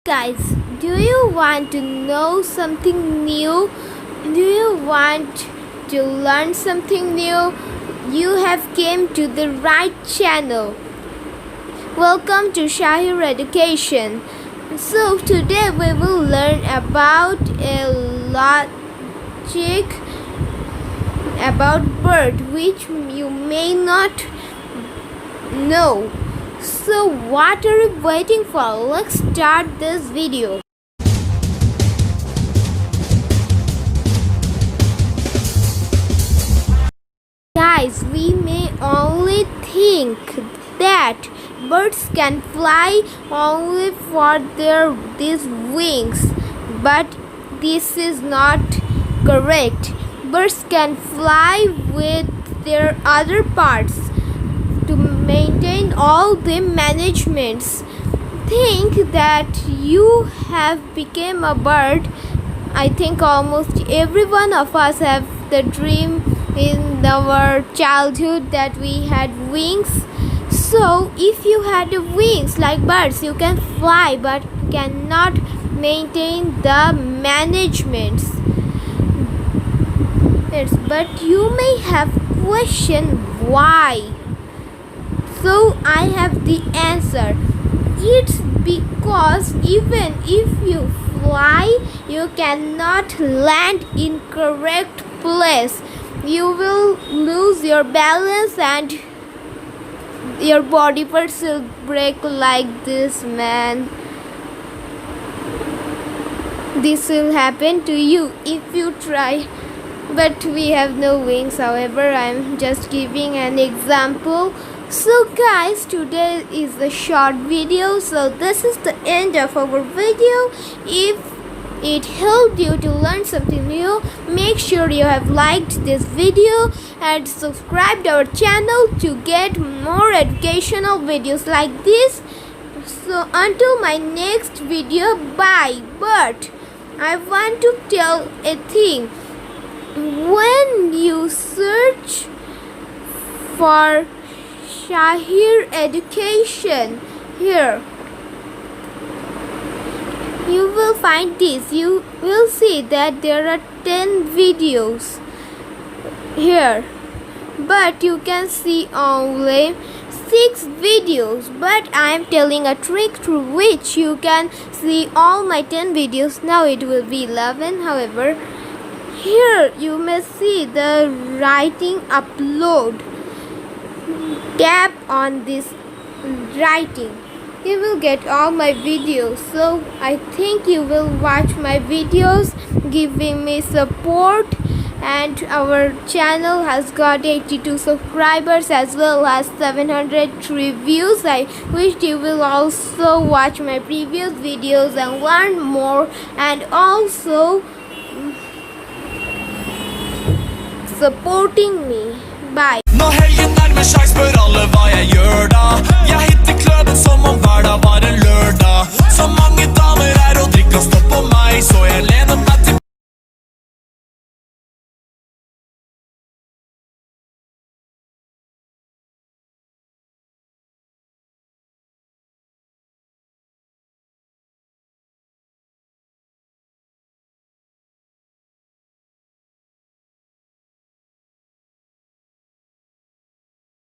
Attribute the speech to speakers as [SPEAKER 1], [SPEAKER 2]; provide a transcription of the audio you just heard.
[SPEAKER 1] Guys, do you want to know something new? Do you want to learn something new? You have came to the right channel. Welcome to Shahir Education. So today we will learn about a logic about bird which you may not know. So what are you waiting for? Let's start this video. Guys, we may only think that birds can fly only for these wings, but this is not correct. Birds can fly with their other parts to maintain all the managements. Think that you have become a bird. I think almost every one of us have the dream in our childhood that we had wings. So if you had wings like birds, you can fly but cannot maintain the managements. Yes, but you may have question why. So I have the answer. It's because even if you fly, you cannot land in correct place. You will lose your balance and your body parts will break like this, man. This will happen to you if you try. But we have no wings. However, I'm just giving an example. So guys, today is a short video, so this is the end of our video. If it helped you to learn something new, make sure you have liked this video and subscribed our channel to get more educational videos like this. So until my next video, bye. But I want to tell a thing. When you search for Shahir Education here, you will find this. You will see that there are 10 videos here, but you can see only 6 videos. But I am telling a trick through which you can see all my 10 videos. Now it will be 11. However, here you may see the writing upload. Tap on this writing. You will get all my videos. So I think you will watch my videos, giving me support. And our channel has got 82 subscribers as well as 703 views. I wish you will also watch my previous videos and learn more, and also supporting me. Bye.
[SPEAKER 2] Når helgen nærmer seg, spør alle hva jeg gjør da. Jeg